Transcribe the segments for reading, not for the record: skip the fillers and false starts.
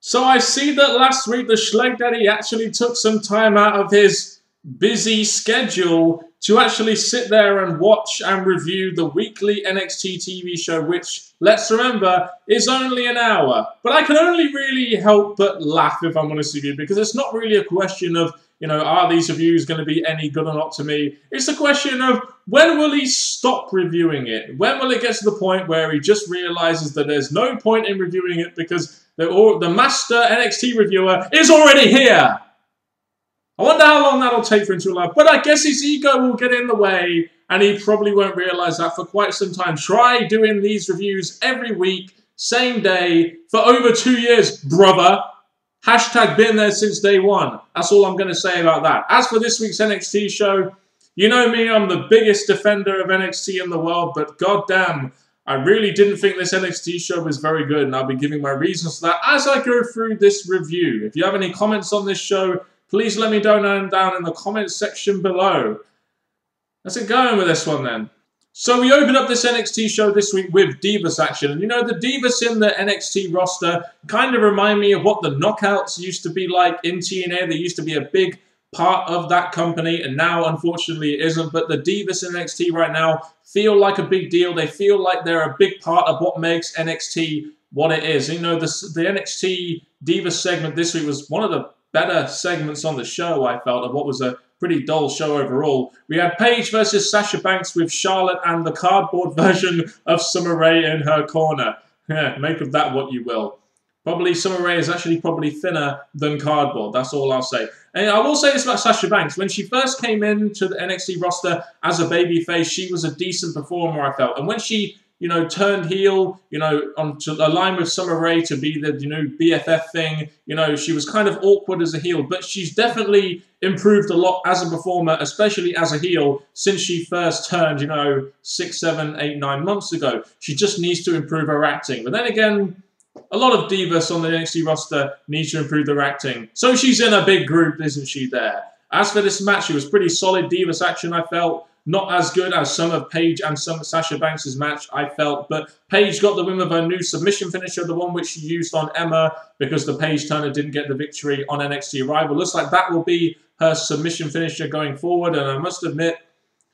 So I see that last week the Schleg Daddy actually took some time out of his busy schedule to actually sit there and watch and review the weekly NXT TV show, which, let's remember, is only an hour. But I can only really help but laugh, if I'm honest with you, because it's not really a question of, are these reviews going to be any good or not to me? It's a question of, when will he stop reviewing it? When will it get to the point where he just realizes that there's no point in reviewing it because the master NXT reviewer is already here? I wonder how long that'll take for him to live, but I guess his ego will get in the way, and he probably won't realize that for quite some time. Try doing these reviews every week, same day, for over 2 years, brother. Hashtag been there since day one. That's all I'm going to say about that. As for this week's NXT show, you know me, I'm the biggest defender of NXT in the world, but goddamn, I really didn't think this NXT show was very good, and I'll be giving my reasons for that as I go through this review. If you have any comments on this show, please let me know down in the comments section below. Let's get going with this one then. So we open up this NXT show this week with Divas action. And the Divas in the NXT roster kind of remind me of what the Knockouts used to be like in TNA. They used to be a big part of that company, and now unfortunately it isn't. But the Divas in NXT right now feel like a big deal. They feel like they're a big part of what makes NXT what it is. The NXT Divas segment this week was one of the better segments on the show, I felt, of what was a pretty dull show overall. We had Paige versus Sasha Banks with Charlotte and the cardboard version of Summer Rae in her corner. Yeah, make of that what you will. Probably Summer Rae is actually probably thinner than cardboard. That's all I'll say. And I will say this about Sasha Banks. When she first came into the NXT roster as a babyface, she was a decent performer, I felt. And when she turned heel, onto a line with Summer Rae to be the, BFF thing, she was kind of awkward as a heel, but she's definitely improved a lot as a performer, especially as a heel, since she first turned, 6, 7, 8, 9 months ago. She just needs to improve her acting. But then again, a lot of Divas on the NXT roster need to improve their acting. So she's in a big group, isn't she, there? As for this match, it was pretty solid Divas action, I felt. Not as good as some of Paige and some of Sasha Banks' match, I felt. But Paige got the win with her new submission finisher, the one which she used on Emma, because the Paige Turner didn't get the victory on NXT Arrival. Looks like that will be her submission finisher going forward. And I must admit,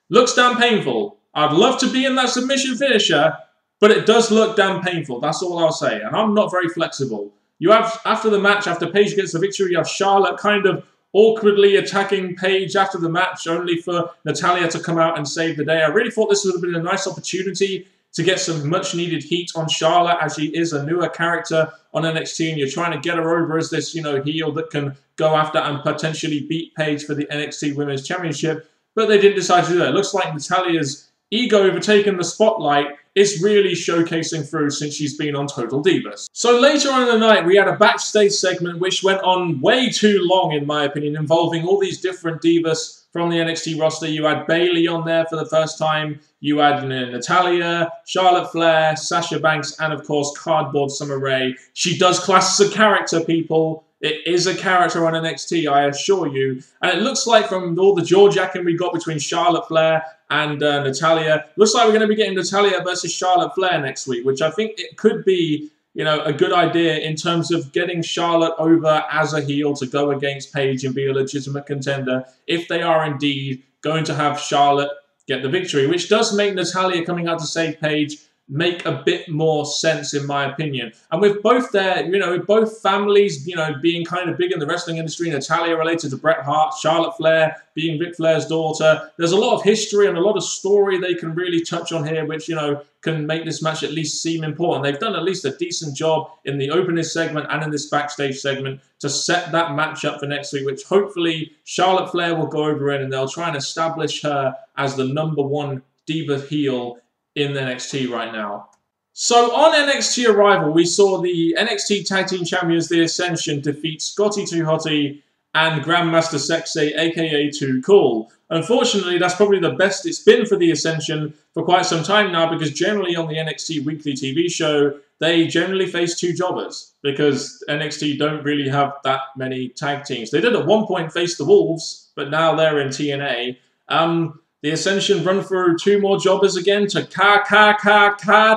looks damn painful. I'd love to be in that submission finisher, but it does look damn painful. That's all I'll say. And I'm not very flexible. You have, after the match, after Paige gets the victory, you have Charlotte kind of awkwardly attacking Paige after the match, only for Natalya to come out and save the day. I really thought this would have been a nice opportunity to get some much-needed heat on Charlotte, as she is a newer character on NXT, and you're trying to get her over as this, heel that can go after and potentially beat Paige for the NXT Women's Championship, but they didn't decide to do that. It looks like Natalya's ego overtaking the spotlight is really showcasing through since she's been on Total Divas. So later on in the night, we had a backstage segment which went on way too long, in my opinion, involving all these different Divas from the NXT roster. You had Bayley on there for the first time. You had Natalya, Charlotte Flair, Sasha Banks, and of course, Cardboard Summer Rae. She does class as a character, people. It is a character on NXT, I assure you. And it looks like from all the jaw-jacking we got between Charlotte Flair and Natalya, looks like we're going to be getting Natalya versus Charlotte Flair next week, which I think it could be, a good idea in terms of getting Charlotte over as a heel to go against Paige and be a legitimate contender if they are indeed going to have Charlotte get the victory, which does make Natalya coming out to save Paige make a bit more sense, in my opinion. And with both their, with both families, being kind of big in the wrestling industry, Natalya related to Bret Hart, Charlotte Flair being Ric Flair's daughter, there's a lot of history and a lot of story they can really touch on here, which, can make this match at least seem important. They've done at least a decent job in the opening segment and in this backstage segment to set that match up for next week, which hopefully Charlotte Flair will go over in and they'll try and establish her as the #1 diva heel in NXT right now. So on NXT Arrival, we saw the NXT Tag Team Champions, the Ascension, defeat Scotty 2 Hotty and Grandmaster Sexay, aka Too Cool. Unfortunately, that's probably the best it's been for the Ascension for quite some time now, because generally on the NXT weekly TV show, they generally face 2 jobbers, because NXT don't really have that many tag teams. They did at one point face the Wolves, but now they're in TNA. The Ascension run through 2 more jobbers again to ka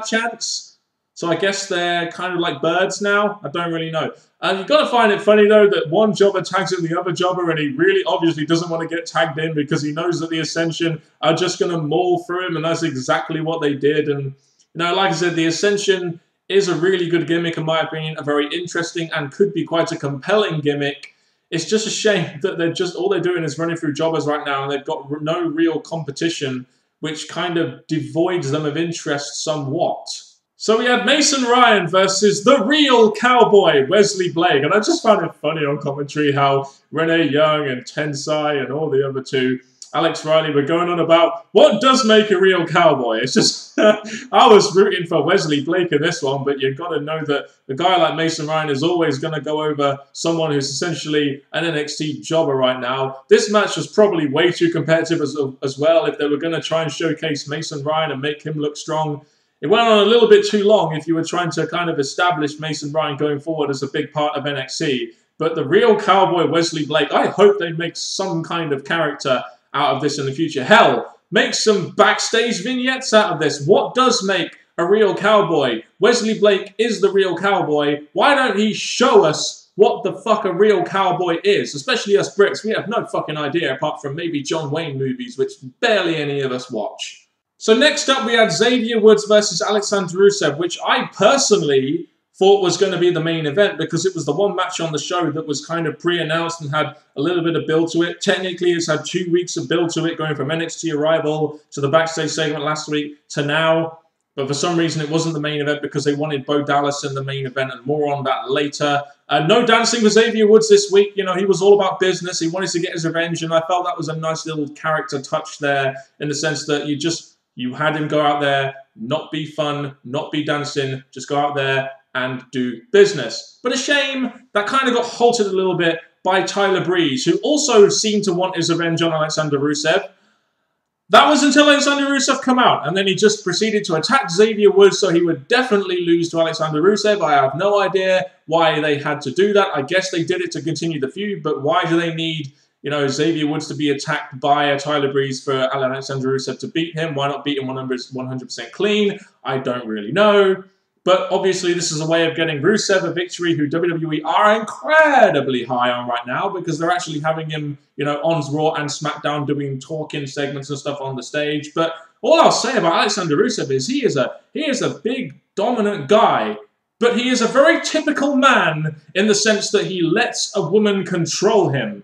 chants. So I guess they're kind of like birds now. I don't really know. You've got to find it funny, though, that one jobber tags in the other jobber, and he really obviously doesn't want to get tagged in because he knows that the Ascension are just going to maul through him, and that's exactly what they did. And, you know, like I said, the Ascension is a really good gimmick, in my opinion, a very interesting and could be quite a compelling gimmick. It's just a shame that all they're doing is running through jobbers right now, and they've got no real competition, which kind of devoids them of interest somewhat. So we had Mason Ryan versus the real cowboy, Wesley Blake. And I just found it funny on commentary how Renee Young and Tensai and all the other two, Alex Riley, were going on about what does make a real cowboy. It's just, I was rooting for Wesley Blake in this one, but you've got to know that a guy like Mason Ryan is always going to go over someone who's essentially an NXT jobber right now. This match was probably way too competitive as well. If they were going to try and showcase Mason Ryan and make him look strong, it went on a little bit too long if you were trying to kind of establish Mason Ryan going forward as a big part of NXT. But the real cowboy, Wesley Blake, I hope they make some kind of character out of this in the future. Hell, make some backstage vignettes out of this. What does make a real cowboy? Wesley Blake is the real cowboy. Why don't he show us what the fuck a real cowboy is? Especially us Brits, we have no fucking idea apart from maybe John Wayne movies, which barely any of us watch. So next up, we had Xavier Woods versus Alexander Rusev, which I personally thought was going to be the main event because it was the one match on the show that was kind of pre-announced and had a little bit of build to it. Technically, it's had 2 weeks of build to it, going from NXT Arrival to the backstage segment last week to now. But for some reason, it wasn't the main event because they wanted Bo Dallas in the main event, and more on that later. No dancing for Xavier Woods this week. You know, he was all about business. He wanted to get his revenge, and I felt that was a nice little character touch there in the sense that you had him go out there, not be fun, not be dancing, just go out there and do business. But a shame that kind of got halted a little bit by Tyler Breeze, who also seemed to want his revenge on Alexander Rusev. That was until Alexander Rusev come out, and then he just proceeded to attack Xavier Woods, so he would definitely lose to Alexander Rusev. I have no idea why they had to do that. I guess they did it to continue the feud, but why do they need, you know, Xavier Woods to be attacked by a Tyler Breeze for Alexander Rusev to beat him? Why not beat him 100% clean? I don't really know. But obviously this is a way of getting Rusev a victory, who WWE are incredibly high on right now because they're actually having him, you know, on Raw and SmackDown doing talking segments and stuff on the stage. But all I'll say about Alexander Rusev is he is a big, dominant guy. But he is a very typical man in the sense that he lets a woman control him.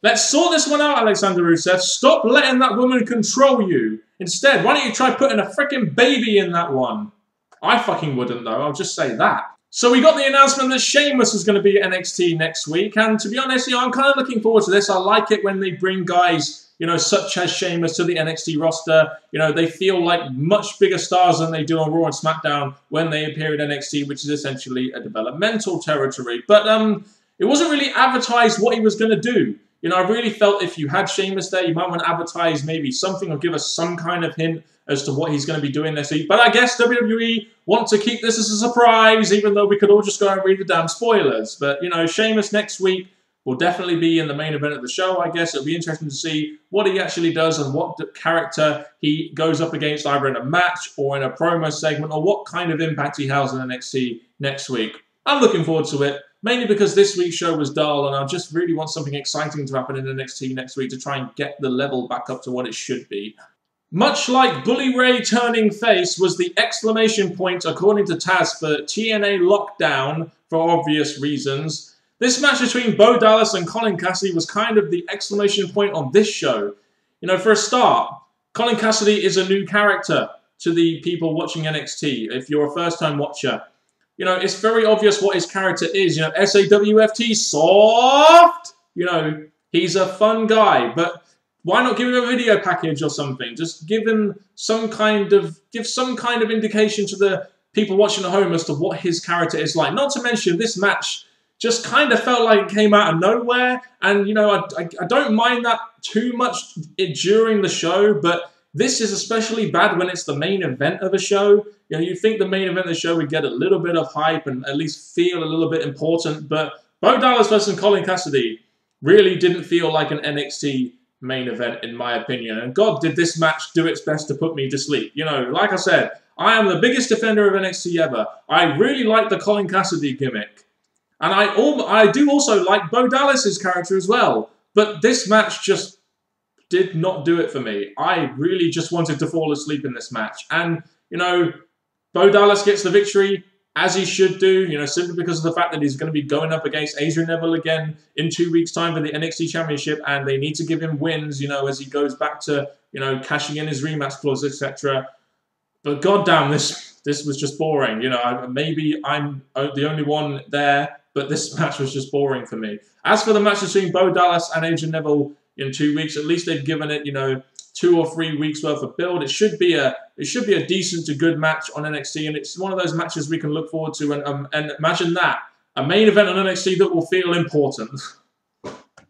Let's sort this one out, Alexander Rusev. Stop letting that woman control you. Instead, why don't you try putting a freaking baby in that one? I fucking wouldn't, though. I'll just say that. So we got the announcement that Sheamus is going to be at NXT next week. And to be honest, you know, I'm kind of looking forward to this. I like it when they bring guys, you know, such as Sheamus to the NXT roster. You know, they feel like much bigger stars than they do on Raw and SmackDown when they appear at NXT, which is essentially a developmental territory. But it wasn't really advertised what he was going to do. You know, I really felt if you had Sheamus there, you might want to advertise maybe something or give us some kind of hint as to what he's going to be doing this week. But I guess WWE want to keep this as a surprise, even though we could all just go and read the damn spoilers. But, you know, Sheamus next week will definitely be in the main event of the show, I guess. It'll be interesting to see what he actually does and what character he goes up against, either in a match or in a promo segment, or what kind of impact he has in NXT next week. I'm looking forward to it. Mainly because this week's show was dull, and I just really want something exciting to happen in NXT next week to try and get the level back up to what it should be. Much like Bully Ray turning face was the exclamation point, according to Taz, for TNA Lockdown, for obvious reasons. This match between Bo Dallas and Colin Cassidy was kind of the exclamation point on this show. You know, for a start, Colin Cassidy is a new character to the people watching NXT, if you're a first-time watcher. You know, it's very obvious what his character is. You know, SAWFT, soft! You know, he's a fun guy, but why not give him a video package or something? Just give him some kind of indication to the people watching at home as to what his character is like. Not to mention, this match just kind of felt like it came out of nowhere. And, you know, I don't mind that too much during the show, but this is especially bad when it's the main event of a show. You know, you think the main event of the show would get a little bit of hype and at least feel a little bit important, but Bo Dallas versus Colin Cassidy really didn't feel like an NXT main event, in my opinion. And God, did this match do its best to put me to sleep. You know, like I said, I am the biggest defender of NXT ever. I really like the Colin Cassidy gimmick. And I do also like Bo Dallas's character as well. But this match just did not do it for me. I really just wanted to fall asleep in this match. And, you know, Bo Dallas gets the victory, as he should do, you know, simply because of the fact that he's going to be going up against Adrian Neville again in 2 weeks' time for the NXT Championship, and they need to give him wins, you know, as he goes back to, you know, cashing in his rematch clause, etc. But goddamn, this was just boring. You know, maybe I'm the only one there, but this match was just boring for me. As for the match between Bo Dallas and Adrian Neville in 2 weeks, at least they've given it, you know, 2 or 3 weeks worth of build. It should be a decent to good match on NXT, and it's one of those matches we can look forward to. And imagine that, a main event on NXT that will feel important.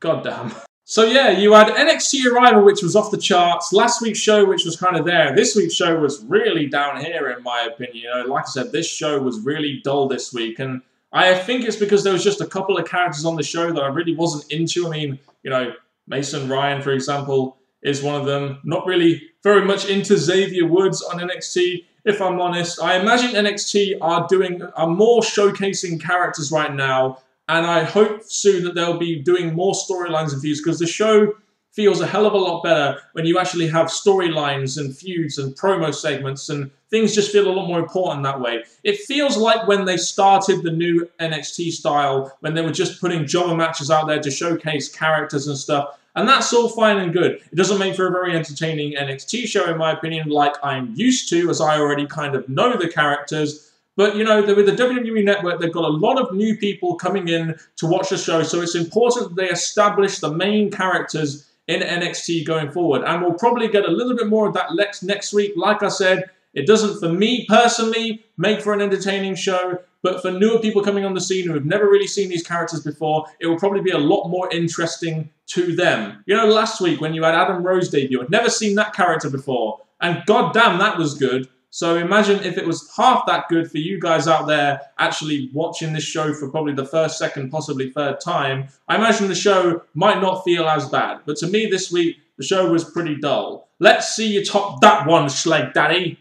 God damn. So yeah, you had NXT Arrival, which was off the charts. Last week's show, which was kind of there. This week's show was really down here, in my opinion. You know, like I said, this show was really dull this week, and I think it's because there was just a couple of characters on the show that I really wasn't into. I mean, you know, Mason Ryan, for example, is one of them. Not really very much into Xavier Woods on NXT, if I'm honest. I imagine NXT are more showcasing characters right now, and I hope soon that they'll be doing more storylines and feuds, because the show feels a hell of a lot better when you actually have storylines and feuds and promo segments, and things just feel a lot more important that way. It feels like when they started the new NXT style, when they were just putting jobber matches out there to showcase characters and stuff. And that's all fine and good. It doesn't make for a very entertaining NXT show, in my opinion, like I'm used to, as I already kind of know the characters. But, you know, with the WWE Network, they've got a lot of new people coming in to watch the show, so it's important that they establish the main characters in NXT going forward. And we'll probably get a little bit more of that next week. Like I said, it doesn't, for me personally, make for an entertaining show, but for newer people coming on the scene who have never really seen these characters before, it will probably be a lot more interesting to them. You know, last week when you had Adam Rose debut, I'd never seen that character before, and goddamn, that was good. So imagine if it was half that good for you guys out there actually watching this show for probably the first, second, possibly third time. I imagine the show might not feel as bad. But to me this week, the show was pretty dull. Let's see you top that one, Schleg Daddy.